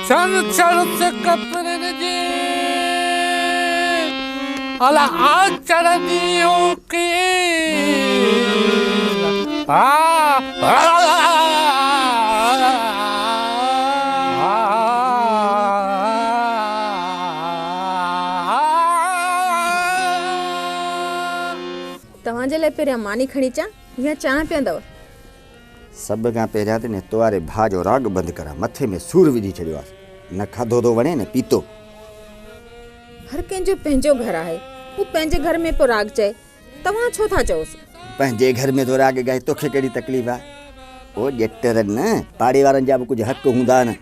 चल चल से कपड़े जी अला आज चढ़दियों की तव्हांजे लाइ पहिरियां मानी खणी अचां या चांहि पीअंदव? सब खां पहिरियां त ने तुवारे भाउ जो राग बंदि करा, मथे में सूर विझी छॾियो आहे। न खाधो थो वणे न पीतो। हर कंहिंजो पंहिंजो घर आहे, हू पंहिंजे घर में पोइ राग चए, तव्हां छो था चओसि? पंहिंजे घर में तो राग गाए तोखे कहिड़ी तकलीफ़ आहे? ओ ॼटर न पाड़े वारनि जा बि कुझु हक़ हूंदा न।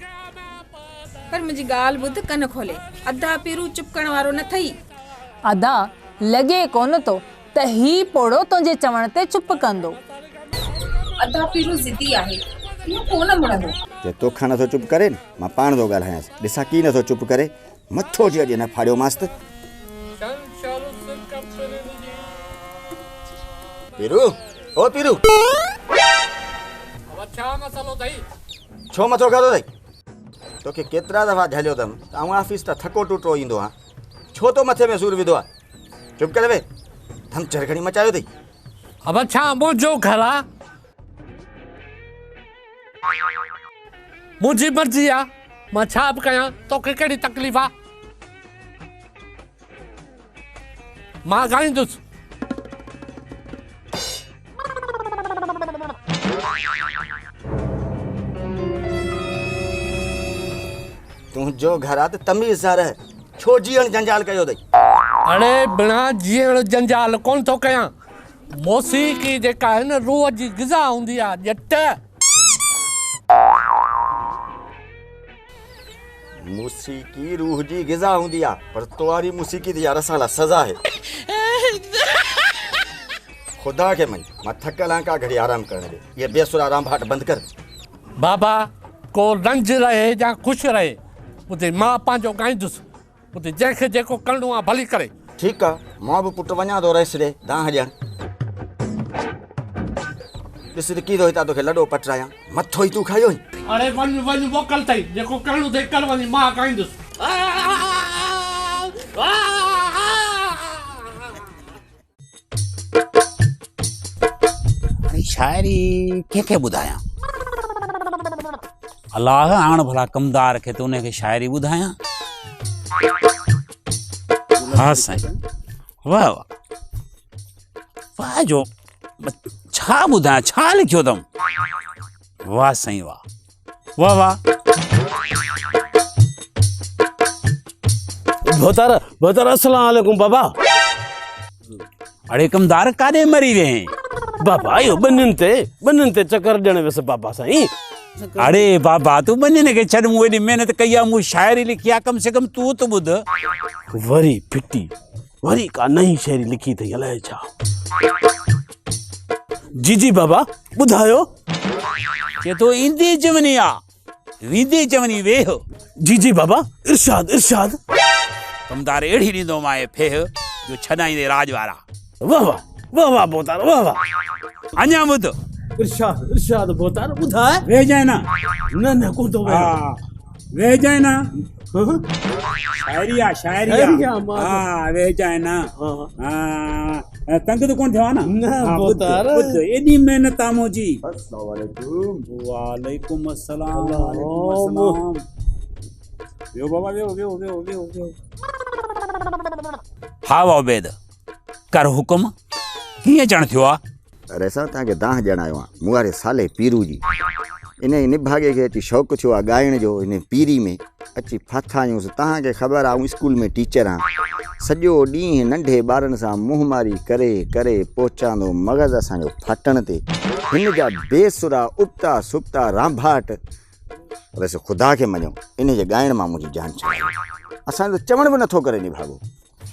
पर मुंहिंजी ॻाल्हि ॿुध, कन खोले। अधा पीरू चुप करण वारो न थई। अदा लॻे कोन थो त ही पोड़ो तुंहिंजे चवण ते चुप कंदो। अधा पीरू ज़िदी आहे, इहो कोन मुड़ंदो। जे तोखां नथो चुप करे न, मां पाण थो ॻाल्हायांसि। ॾिसां की नथो चुप करे, मथो जी अॼु न फाड़ियो मास्त। पीरू, ओ पीरू, छा मसलो अथई? छो मथो खाधो अथई? तोखे केतिरा दफ़ा झलियो अथमि त आउं ऑफिस त थको टुटो ईंदो आहियां, छो तो मथे में सूर विधो आहे? चुप करे वे, धम चरखड़ी मचायो अथई। अब छा मुंहिंजो घर आहे, मुंहिंजी मर्ज़ी आहे, मां छा बि कयां, तोखे कहिड़ी तकलीफ़ आहे? मां ॻाईंदुसि। तुंहिंजो घर आहे त तमीज़ सां रह, छो जीअण जंजाल कयो अथई? अड़े बिना जीअण जंजाल कोन थो कयां। मौसीक़ी जेका आहे न रूह जी ग़िज़ा हूंदी आहे ॼट। मौसीक़ी रूह जी ग़िज़ा हूंदी आहे, पर तुम्हारी मौसीक़ी त यार असां लाइ सज़ा आहे। खुदा के मन, मां थकल आहियां, का घड़ी आराम करण दे। ये बेसुरा आराम भाट बंद कर। बाबा को रंज रहे या खुश रहे, उते मां पंहिंजो ॻाईंदुसि, उते जंहिंखे जेको करिणो आहे भली करे। ठीक आहे, मां बि पुटु वञा थो रेस ॾे दांह ॾियण। ॾिस की थो हितां तोखे लॾो पटरायां, मथो ई तूं खायो। अरे वञ वञ मोकल अथई, जेको करिणो अथई कर वञी, मां ॻाईंदुसि। शायरी कंहिंखे ॿुधायां? अलाह हाणे भला कमदार खे त उनखे शायरी ॿुधायां। हा साईं, वाह वाह वाह, जो छा ॿुधायां, छा लिखियो अथऊं? वाह साईं वाह वाह वाह। भोतार अस्सलाम वालेकुम बाबा। अड़े कमदार काॾे मरी विया आहीं? बाबा इहो ॿनियुनि ते चकर ॾियण वियुसि बाबा साईं। अरे बाबा तूं ॿनियुनि खे छॾ, मूं एॾी महिनत कई आहे, मूं शायरी लिखी आहे, कम से कम तूं त ॿुध। वरी फिटी, वरी का नई शायरी लिखी अथई, अलाए छा। जी बाबा ॿुधायो। चए थो ईंदी चवनी आहे, वींदी चवनी वेह। जी बाबा, इरशाद इरशाद। कमदार अहिड़ी ॾींदो मां फेह जो छॾाईंदे राज वारा। वाह वाह वाह वाह भोतार वाह वाह। अञा ॿुध। इरशाद इरशाद भोतार ॿुधाए। वेजाए न, न कोन थो हा वेजाए न। शायरी आहे, शायरी आहे, हा वेजाए न। हा तंग त कोन थियो आहे न? भोतार एॾी महिनत आहे मुंहिंजी। वालेकुम अस्सलाम। वियो बाबा, वियो वियो वियो वियो वियो। हा वाह उबैद, कर हुकुम, कीअं ॼण थियो आहे? अरे असां तव्हांखे दांह ॾियण आयो आहियां, मूं वारे साले पीरू जी। इन निभागे खे अची शौक़ु थियो आहे ॻाइण जो, इन पीरी में अची फाथा आहियूंसि। तव्हांखे ख़बर आहे, स्कूल में टीचर आहियां। सॼो ॾींहुं नंढे ॿारनि सां मुंहमारी करे करे पहुचांदो मग़ज़ असांजो फाटण ते। हिन जा बेसुरा उबता सुबता रांभाट। वैसे ख़ुदा खे मञो, इन जे ॻाइण मां मुंहिंजी जान छॾाई। असांजो चवण बि नथो करे निभागो।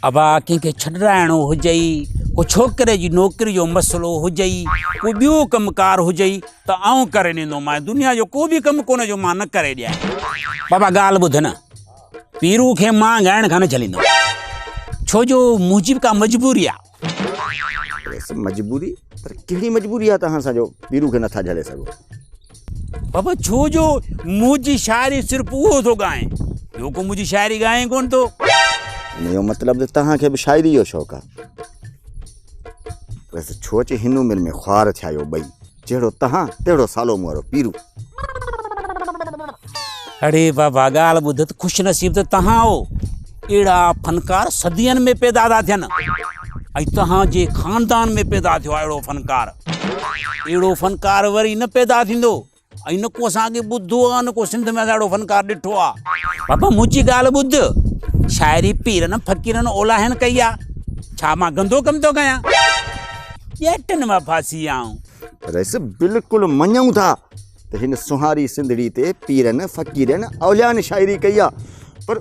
अबा कंहिंखे छॾाइणो हुजई, को छोकिरे जी नौकिरी जो मसइलो हुजई, को ॿियो कमकार हुजई त आउं करे ॾींदोमांइ। दुनिया जो को बि कमु कोन जो मां न करे ॾियां। बाबा ॻाल्हि ॿुध न, पीरू खे मां ॻाइण खां न झलींदो, छो जो मुंहिंजी बि का मजबूरी आहे। मजबूरी? पर कहिड़ी मजबूरी आहे तव्हां सां जो पीरू खे नथा झले सघो? बाबा छो जो मुझी शायरी सिर्फ उहो थो ॻाए, ॿियो को मुझी शायरी ॻाए कोन थो। इनजो मतिलबु त तव्हांखे बि शाइरी जो शौक़ु आहे। वैसे छो अचे हिन उमिरि में ख्वार थिया आहियो ॿई, जहिड़ो तव्हां तहिड़ो सालो मूं वारो पीरू। अड़े बाबा ॻाल्हि ॿुध त ख़ुशि नसीब त तव्हां हो। अहिड़ा फनकार सदियनि में पैदा था थियनि ऐं तव्हांजे ख़ानदान में पैदा थियो आहे अहिड़ो फनकार। अहिड़ो फनकार वरी न पैदा थींदो ऐं न को असांखे ॿुधो आहे, न को सिंध में असां अहिड़ो फनकार ॾिठो आहे। बाबा मुंहिंजी ॻाल्हि ॿुध, शाइरी पीरनि फ़क़ीरनि ओलाहनि कई आहे, छा मां गंदो कमु थो कयां? ॼटनि मां फासी आऊं। वैसे बिल्कुलु मञूं था त हिन सुहारी सिंधड़ी ते पीरनि फ़क़ीरनि औलियानि शाइरी कई आहे, पर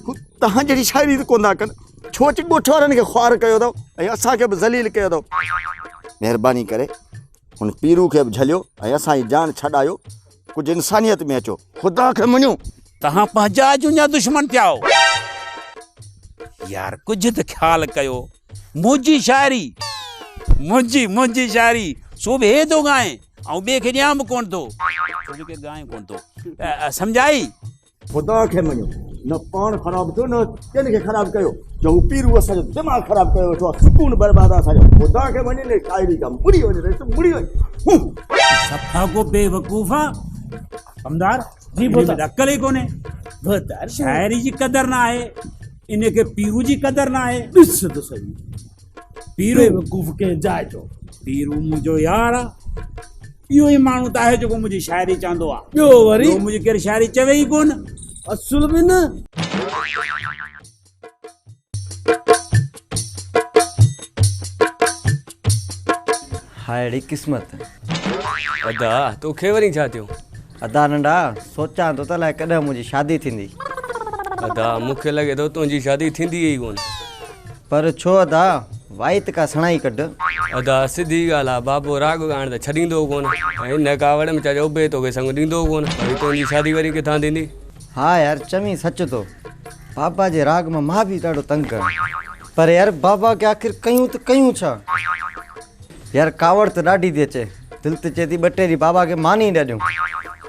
हू तव्हां जहिड़ी शाइरी त कोन था कनि। छो अची ॻोठ वारनि खे ख्वार कयो अथव ऐं असांखे बि ज़लील कयो अथव। महिरबानी करे हुन पीरू खे बि झलियो ऐं असांजी जान छॾायो, कुझु इंसानियत में अचो, ख़ुदा खे मञो। तव्हां पंहिंजा झुंझा दुश्मन थिया हो यार, कुझु त ख़्यालु कयो। मुंहिंजी शाइरी मुंहिंजी शाइरी सो बि हे थो ॻाए ऐं ॿिए खे ॾियां बि कोन थो, छो के ॻाए कोन थो। सम्झाई? ख़ुदा खे मञो, न पाण ख़राबु थियो न किन खे ख़राबु कयो। जो पीरू असांजो दिमाग़ु ख़राबु कयो वेठो आहे, सुकून बर्बाद आहे असांजो। ख़ुदा खे मञे शाइरी का मुड़ी वञे, मुड़ी वञे। सफ़ा को बेवकूफ़ आहे कमदार जी, बोल अकल ई कोन्हे। शाइरी जी क़दर ना आहे, इनखे पीरू जी क़दर ना आहे। ॾिस त सही, पीरू बेवकूफ़ के जाए जो। पीरू मुंहिंजो यार आहे, इहो ई माण्हू त आहे जेको मुंहिंजी शाइरी चवंदो आहे। ॿियो वरी मुंहिंजी केरु शाइरी चवे ई कोन। असुल में न हायड़ी क़िस्मत। अदा तोखे वरी छा थियो? अदा नंढा सोचां तो त अलाए कॾहिं मुंहिंजी शादी थींदी। अदा मूंखे लॻे थो तुंहिंजी शादी थींदी ई कोन। पर छो अदा, वाइत का सणाई कढ। अदा सिधी ॻाल्हि आहे, बाबो राग ॻाइण त छॾींदो कोन ऐं हिन कावड़ में चाहे उबे तोखे संग ॾींदो कोन। वरी तुंहिंजी शादी वरी किथां थींदी? हाँ यार चमी सच तो, बाबा जे राग में मां भी ॾाढो तंग आहियां। पर यार बाबा के आखिर कयूं त कयूं छा? यार कावड़ त ॾाढी थी अचे, दिलि त चए थी ॿ टे ॾींहं बाबा खे मानी ॾियूं,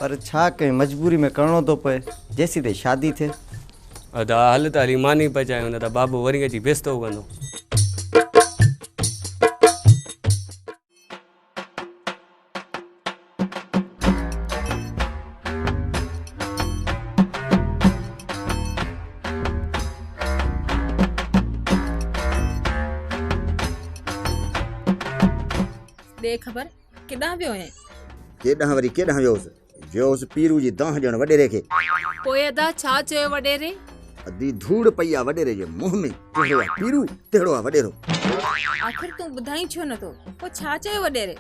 पर छा कयूं, मजबूरी में करिणो थो पए जेसीं ताईं शादी थिए। अदा हल त हली मानी पचायूं, न त बाबो वरी अची बेस्तो कंदो। दे ख़बर किॾां वियो आहे? केॾांहुं वरी केॾांहुं वियोसि पीरू जी दांह ॼण वॾेरे खे। पोइ अदा छा चयो वॾेरे? अधी धूड़ पई आहे वॾेरे जे मुंहं में। जहिड़ो आहे पीरू तहिड़ो आहे वॾेरो। आख़िर तूं ॿुधाई छो नथो? पोइ छा चयो वॾेरे?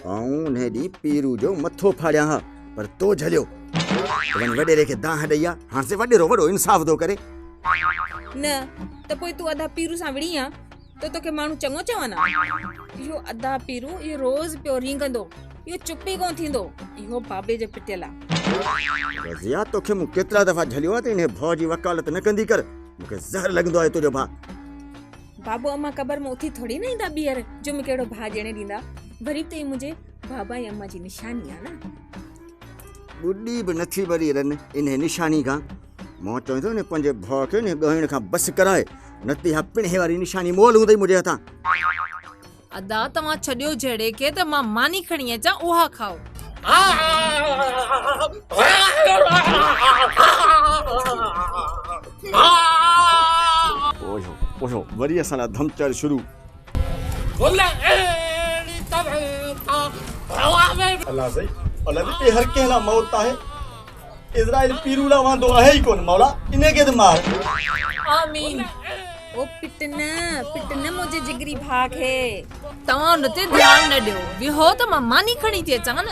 आऊं उन ॾींहुं पीरू जो मथो फाड़ियां हा, पर तो झलियो। वञी वॾेरे खे दांह ॾेई आहे, हाणे से वॾेरो वॾो इंसाफ़ थो करे। न त पोइ तूं अदा पीरू सां विड़ी आहे तो तोखे माण्हू चङो चवनि? इहो अदा पीरू इहो रोज़ पियो रींगंदो, इहो चुप ई कोन थींदो, इहो बाबे जो पिटियल आहे। रज़िया तोखे मूं केतिरा दफ़ा झलियो आहे त इन भाउ जी वकालत न कंदी कर, मूंखे ज़हर लॻंदो आहे तुंहिंजो भाउ। बाबू अम्मा क़बर में उथी थोड़ी न ईंदा ॿीहर जो मूंखे अहिड़ो भाउ ॼणे ॾींदा। वरी त इहे मुंहिंजे बाबा ऐं अम्मा जी निशानी आहे न। ॿुॾी बि नथी भरी रन इन निशानी खां। मां चवां थो न पंहिंजे भाउ खे न ॻाइण खां बसि कराए, न त इहा पिणे वारी निशानी मोल हूंदई मुंहिंजे हथां। अदा तव्हां छॾियो जहिड़े खे त मां मानी खणी अचां, उहा खाओ। ओहो वरी असां लाइ धमचर शुरू। अल्लाह सही, अल्लाह हर कंहिं लाइ मौत आहे। इज़राइल पीरू लाइ वांदो आहे ई कोन, मौला इने खे त मार। आमीन। ओ पिटन मुंहिंजे जिगरी भाउ खे। तव्हां उन ते ध्यानु न ॾियो, विहो त मां मानी खणी थी अचां न।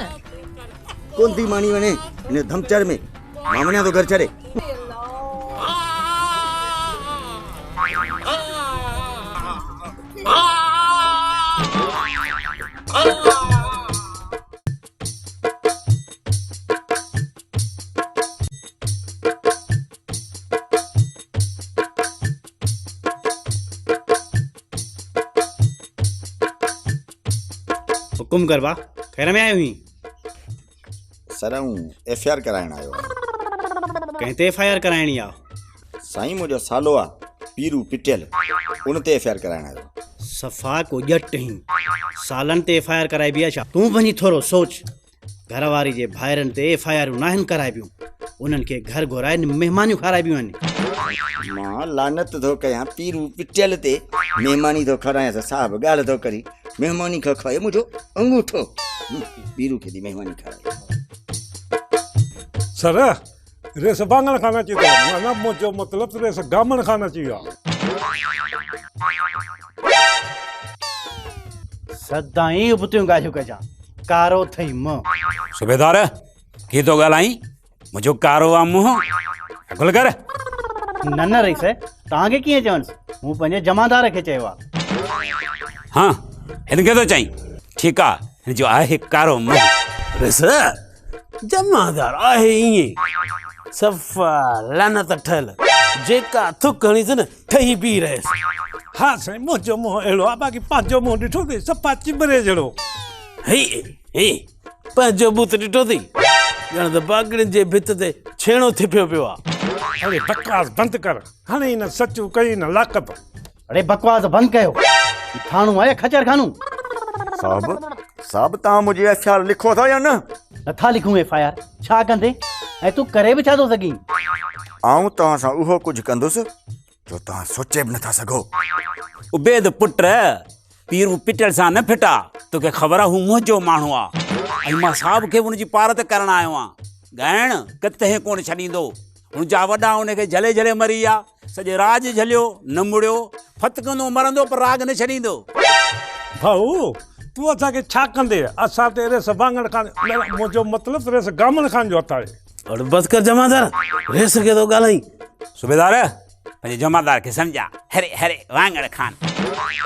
कोन थी मानी वञे इन धमचर में, मां वञा थो घर छॾे। हुकुम कर बा, खैर में आयो हुई? सर FIR कराइण आयो कंहिं ते FIR कराइणी आहे? साईं मुंहिंजो सालो आहे पीरू पिटियल उन ते FIR कराइण आयो सफ़ा को ॼट ई सालनि ते FIR कराइबी आहे छा? तूं वञी थोरो सोच। घर वारी जे भाइरनि ते FIR नाहिनि कराइबियूं, उन्हनि खे घर घुराए महिमानियूं खाराइबियूं आहिनि। मां लानत थो कयां पीरू पिटियल ते महिमानी थो खारायां साहब ॻाल्हि थो करी महिमानी खां खाए मुंहिंजो अंगूठो पीरू खे दी महिमानी खाराई सर रेस वाङण खाना चाहिए माना मुझे मतलब रेस गामण खाना चाहिए सदाईं उबतियूं ॻाल्हियूं कजां कारो थई मुंहुं। सूबेदार की तो ॻाल्हाई मुंहिंजो कारो आहे मुंहुं अकुल कर। न रईस तव्हांखे कीअं चवंसि, मूं पंहिंजे जमादार खे चयो आहे। हाँ हिनखे थो चई ठीकु आहे हिन जो आहे कारो मुंहुं। रेस जमादार आहे ईअं सफ़ा लानत ठहियल जेका थुक हणीसि न ठही पी रहेसि। हाँ साईं मुझो मुंहुं अहिड़ो आहे बाक़ी पंहिंजो मुंहुं ॾिठो अथई सफ़ा चिबरे जहिड़ो हे पंहिंजो बूत ॾिठो अथई ॼण त बागड़ियुनि जे भित ते छेणो थिपियो पियो आहे। अरे बकवास बंदि कर हाणे हिन सचू कई न लाकत अरे बकवास बंदि कयो थाणो आहे खचर खानू। साहब तव्हां मुंहिंजी FIR लिखो था या न? नथा लिखूं FIR छा कंदे ऐं तूं करे बि छा थो सघीं? आऊं तव्हां सां उहो कुझु कंदुसि जो तव्हां सोचे बि नथा सघो। उबेद पुट पीरू पिटियल सां न फिटा तोखे ख़बर आहे हू मुंहिंजो माण्हू आहे ऐं मां साहब खे हुनजी पारत करण आयो आहियां। ॻाइण किथे कोन छॾींदो हुनजा वॾा हुनखे झले झले मरी विया सॼो राज झलियो न मुड़ियो फतकंदो मरंदो पर राग न छॾींदो। भाऊ तूं असांखे छा कंदे असां ते रेस वाङण खान मुंहिंजो मतिलबु रेस गामण खान जो हथ आहे। और बस कर जमादार रेस खे थो ॻाल्हाई। सूबेदार पंहिंजे जमादार खे सम्झा हरे हरे वाङण खान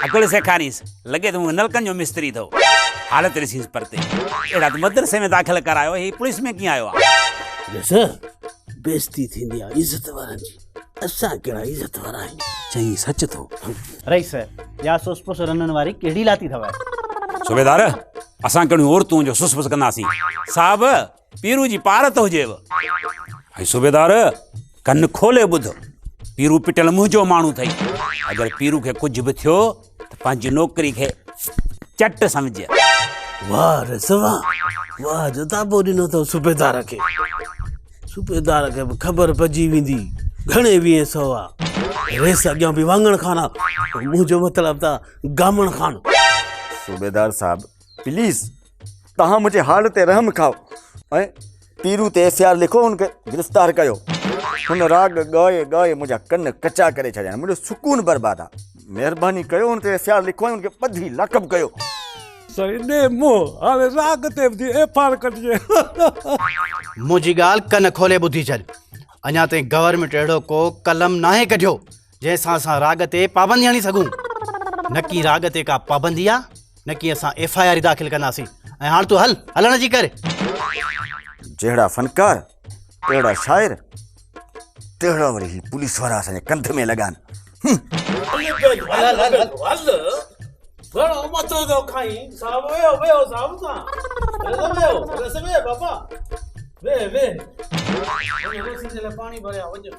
अकुल सेखारीस लॻे त मूं नलकनि जो मिस्त्री अथव हालत ॾिसीस परते अहिड़ा त मदरसे में दाख़िल करायो ही पुलिस में कीअं आयो आहे? रेस बेइज्जती थींदी आहे इज़त वारनि जी असां कहिड़ा इज़त वारा आहियूं। चई सच थो रईस या सुसपुस रननि वारी कहिड़ी लाती अथव? सूबेदार असां कहिड़ियूं औरतूं जो सुसपुस कंदासीं साहब पीरू जी पारत हुजेव। ऐं सूबेदार कन खोले ॿुध पीरू पिटियल मुंहिंजो माण्हू अथई अगरि पीरू खे कुझु बि थियो त पंहिंजी नौकिरी खे चट सम्झ। वाह रेस वाह जो ताबो ॾिनो अथव सूबेदार खे बि ख़बर पइजी वेंदी घणे 200 आहे। रेस अॻियां बि वाङण खान आहे मुंहिंजो मतिलबु त गामण खान। सूबेदार साहब प्लीज़ तव्हां मुंहिंजे हाल ते रहम खाओ ऐं पीरू ते FIR लिखो हुनखे गिरफ़्तार कयो। हुन राग ॻाए ॻाए मुंहिंजा कन कचा करे छॾिया मुंहिंजो सुकून बर्बाद आहे। महिरबानी कयो हुन ते FIR लिखो ऐं हुनखे ॿधी लाकब कयो। सही ॾे मुंहुं हाणे राग ते बि FIR कटिजे। मुंहिंजी ॻाल्हि कन खोले ॿुधी छॾ अञा ताईं गवर्नमेंट अहिड़ो को कलम नाहे कढियो जंहिंसां असां राग ते पाबंदी हणी सघूं। न की राग ते का पाबंदी आहे न की असां FIR दाख़िल कंदासीं। ऐं हाणे तूं हलण जी कर। जहिड़ा फनकार तहिड़ा शाइर तहिड़ा वरी ही पुलिस वारा असांजे कंध में लॻान। घणो मथो थो खाई साहब वेहो साहब सां वेहो बाबा वे पाणी भरिया वञो।